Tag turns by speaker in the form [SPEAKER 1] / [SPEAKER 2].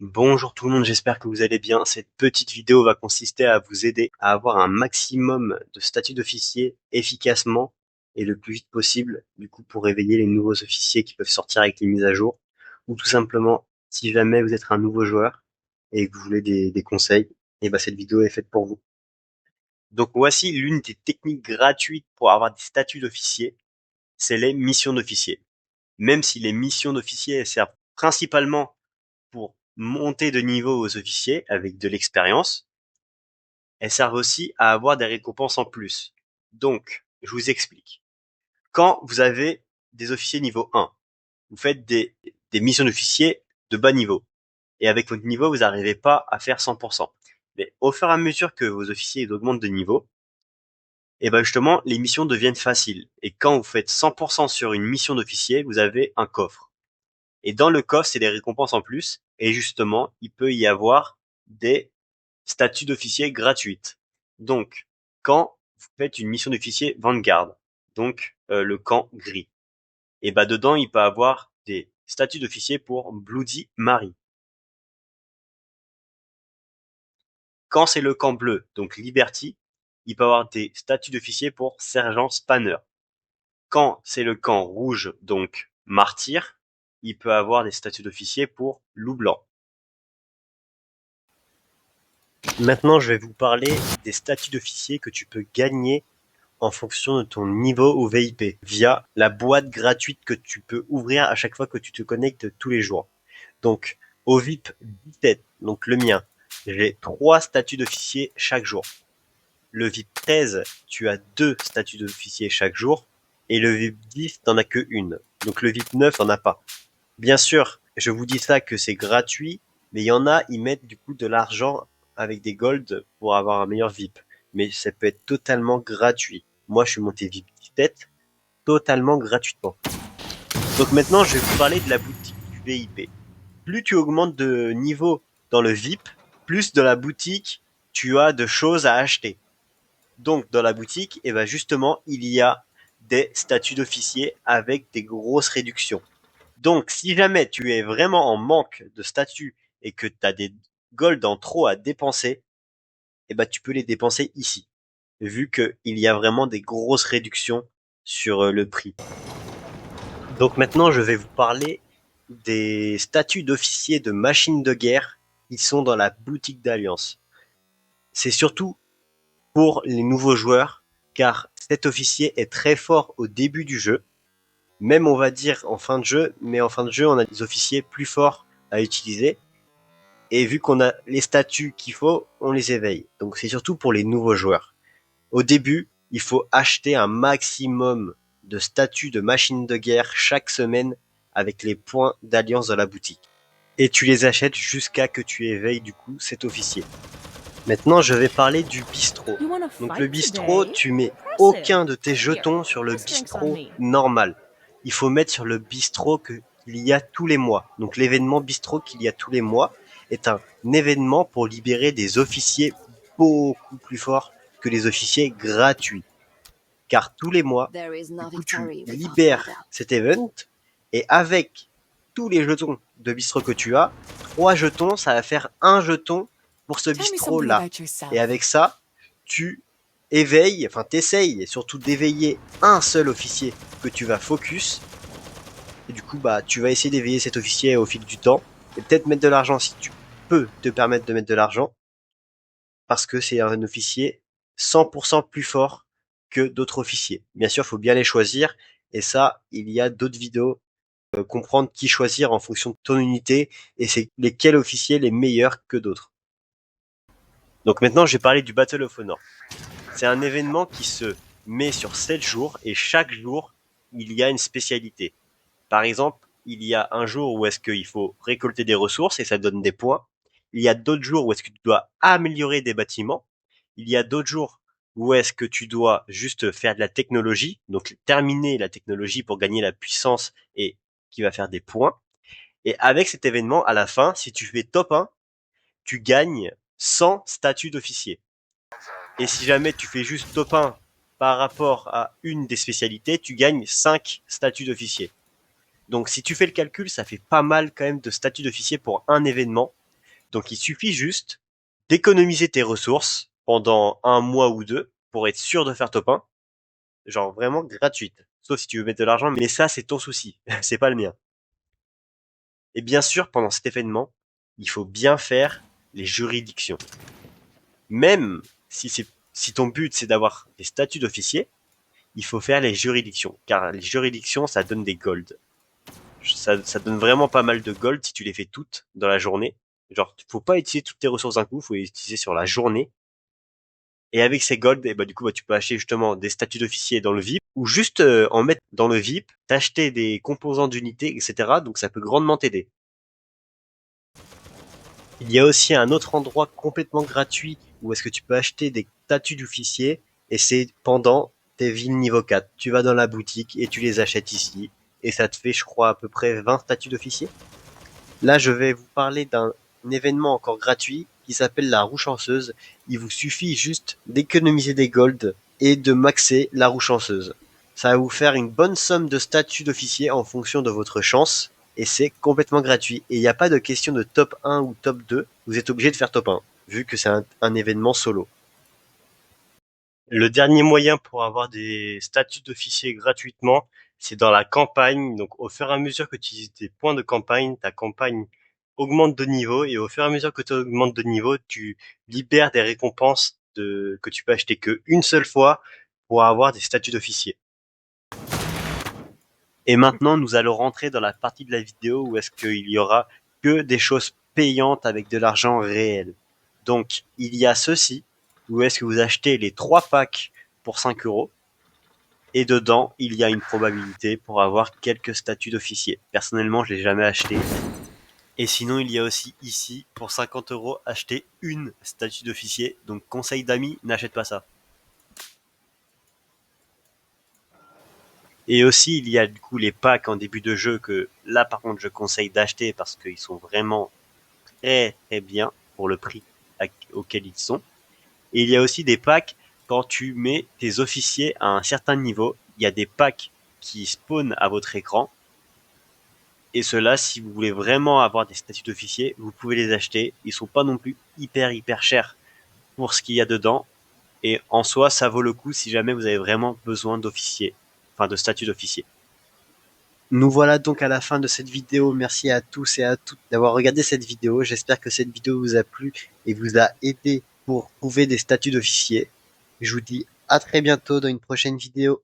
[SPEAKER 1] Bonjour tout le monde, j'espère que vous allez bien. Cette petite vidéo va consister à vous aider à avoir un maximum de statuts d'officier efficacement et le plus vite possible, du coup pour réveiller les nouveaux officiers qui peuvent sortir avec les mises à jour, ou tout simplement si jamais vous êtes un nouveau joueur et que vous voulez des conseils, et ben cette vidéo est faite pour vous. Donc voici l'une des techniques gratuites pour avoir des statuts d'officier, c'est les missions d'officier. Même si les missions d'officier elles servent principalement pour monter de niveau aux officiers avec de l'expérience, elles servent aussi à avoir des récompenses en plus. Donc, je vous explique. Quand vous avez des officiers niveau 1, vous faites des missions d'officiers de bas niveau. Et avec votre niveau, vous n'arrivez pas à faire 100%. Mais au fur et à mesure que vos officiers augmentent de niveau, et ben justement, les missions deviennent faciles. Et quand vous faites 100% sur une mission d'officier, vous avez un coffre. Et dans le coffre, c'est des récompenses en plus. Et justement, il peut y avoir des statuts d'officier gratuites. Donc, quand vous faites une mission d'officier Vanguard, donc le camp gris, et bah dedans, il peut avoir des statuts d'officier pour Bloody Mary. Quand c'est le camp bleu, donc Liberty, il peut avoir des statuts d'officier pour Sergent Spanner. Quand c'est le camp rouge, donc Martyr, il peut avoir des statuts d'officier pour Loup Blanc. Maintenant, je vais vous parler des statuts d'officier que tu peux gagner en fonction de ton niveau au VIP via la boîte gratuite que tu peux ouvrir à chaque fois que tu te connectes tous les jours. Donc, au VIP 17, donc le mien, j'ai 3 statuts d'officier chaque jour. Le VIP 13, tu as 2 statuts d'officier chaque jour. Et le VIP 10, t'en as que une. Donc le VIP 9, t'en as pas. Bien sûr, je vous dis ça que c'est gratuit, mais il y en a, ils mettent du coup de l'argent avec des golds pour avoir un meilleur VIP. Mais ça peut être totalement gratuit. Moi, je suis monté VIP 17 totalement gratuitement. Donc maintenant, je vais vous parler de la boutique du VIP. Plus tu augmentes de niveau dans le VIP, plus de la boutique, tu as de choses à acheter. Donc dans la boutique, et ben justement, il y a des statuts d'officier avec des grosses réductions. Donc, si jamais tu es vraiment en manque de statut et que tu as des gold en trop à dépenser, eh ben, tu peux les dépenser ici, vu qu'il y a vraiment des grosses réductions sur le prix. Donc maintenant, je vais vous parler des statuts d'officiers de machines de guerre qui sont dans la boutique d'Alliance. C'est surtout pour les nouveaux joueurs, car cet officier est très fort au début du jeu, même on va dire en fin de jeu, mais en fin de jeu, on a des officiers plus forts à utiliser. Et vu qu'on a les statuts qu'il faut, on les éveille. Donc c'est surtout pour les nouveaux joueurs. Au début, il faut acheter un maximum de statuts de machines de guerre chaque semaine avec les points d'alliance dans la boutique. Et tu les achètes jusqu'à que tu éveilles du coup cet officier. Maintenant, je vais parler du bistrot. Donc le bistrot, tu mets aucun de tes jetons sur le bistrot normal. Il faut mettre sur le bistrot qu'il y a tous les mois. Donc l'événement bistrot qu'il y a tous les mois est un événement pour libérer des officiers beaucoup plus forts que les officiers gratuits. Car tous les mois, du coup, tu libères cet event et avec tous les jetons de bistrot que tu as, 3 jetons, ça va faire un jeton pour ce bistrot-là. Et avec ça, tu éveilles, enfin t'essayes surtout d'éveiller un seul officier que tu vas focus. Et du coup, bah, tu vas essayer d'éveiller cet officier au fil du temps. Et peut-être mettre de l'argent si tu peux te permettre de mettre de l'argent. Parce que c'est un officier 100% plus fort que d'autres officiers. Bien sûr, il faut bien les choisir. Et ça, il y a d'autres vidéos. Comprendre qui choisir en fonction de ton unité. Et c'est lesquels officiers les meilleurs que d'autres. Donc maintenant, je vais parler du Battle of Honor. C'est un événement qui se met sur 7 jours et chaque jour, il y a une spécialité. Par exemple, il y a un jour où est-ce qu'il faut récolter des ressources et ça donne des points. Il y a d'autres jours où est-ce que tu dois améliorer des bâtiments. Il y a d'autres jours où est-ce que tu dois juste faire de la technologie, donc terminer la technologie pour gagner la puissance et qui va faire des points. Et avec cet événement, à la fin, si tu fais top 1, tu gagnes 100 statuts d'officier. Et si jamais tu fais juste top 1 par rapport à une des spécialités, tu gagnes 5 statuts d'officier. Donc si tu fais le calcul, ça fait pas mal quand même de statuts d'officier pour un événement. Donc il suffit juste d'économiser tes ressources pendant 1 mois ou 2 pour être sûr de faire top 1. Genre vraiment gratuite. Sauf si tu veux mettre de l'argent, mais ça c'est ton souci, c'est pas le mien. Et bien sûr, pendant cet événement, il faut bien faire les juridictions. Même si ton but c'est d'avoir des statuts d'officier, il faut faire les juridictions. Car les juridictions, ça donne des golds. Ça donne vraiment pas mal de gold si tu les fais toutes dans la journée. Genre, faut pas utiliser toutes tes ressources d'un coup, faut les utiliser sur la journée. Et avec ces golds, et bah, du coup, bah, tu peux acheter justement des statuts d'officier dans le VIP, ou juste en mettre dans le VIP, t'acheter des composants d'unités, etc. Donc ça peut grandement t'aider. Il y a aussi un autre endroit complètement gratuit où est-ce que tu peux acheter des statuts d'officier, et c'est pendant tes villes niveau 4. Tu vas dans la boutique et tu les achètes ici, et ça te fait, je crois, à peu près 20 statuts d'officier. Là, je vais vous parler d'un événement encore gratuit qui s'appelle la roue chanceuse. Il vous suffit juste d'économiser des golds et de maxer la roue chanceuse. Ça va vous faire une bonne somme de statuts d'officier en fonction de votre chance et c'est complètement gratuit. Et il n'y a pas de question de top 1 ou top 2. Vous êtes obligé de faire top 1 vu que c'est un événement solo. Le dernier moyen pour avoir des statuts d'officier gratuitement, c'est dans la campagne. Donc, au fur et à mesure que tu utilises tes points de campagne, ta campagne augmente de niveau et au fur et à mesure que tu augmentes de niveau, tu libères des récompenses que tu peux acheter qu'une seule fois pour avoir des statuts d'officier. Et maintenant, nous allons rentrer dans la partie de la vidéo où est-ce qu'il y aura que des choses payantes avec de l'argent réel. Donc, il y a ceci, où est-ce que vous achetez les 3 packs pour 5 euros. Et dedans, il y a une probabilité pour avoir quelques statuts d'officier. Personnellement, je l'ai jamais acheté. Et sinon, il y a aussi ici, pour 50 euros, acheter une statue d'officier. Donc, conseil d'amis, n'achète pas ça. Et aussi, il y a du coup les packs en début de jeu que là, par contre, je conseille d'acheter parce qu'ils sont vraiment très très bien pour le prix auquel ils sont. Et il y a aussi des packs quand tu mets tes officiers à un certain niveau. Il y a des packs qui spawnent à votre écran. Et ceux-là, si vous voulez vraiment avoir des statuts d'officiers, vous pouvez les acheter. Ils sont pas non plus hyper chers pour ce qu'il y a dedans. Et en soi, ça vaut le coup si jamais vous avez vraiment besoin d'officiers. Enfin, de statuts d'officiers. Nous voilà donc à la fin de cette vidéo. Merci à tous et à toutes d'avoir regardé cette vidéo. J'espère que cette vidéo vous a plu et vous a aidé pour trouver des statuts d'officiers. Je vous dis à très bientôt dans une prochaine vidéo.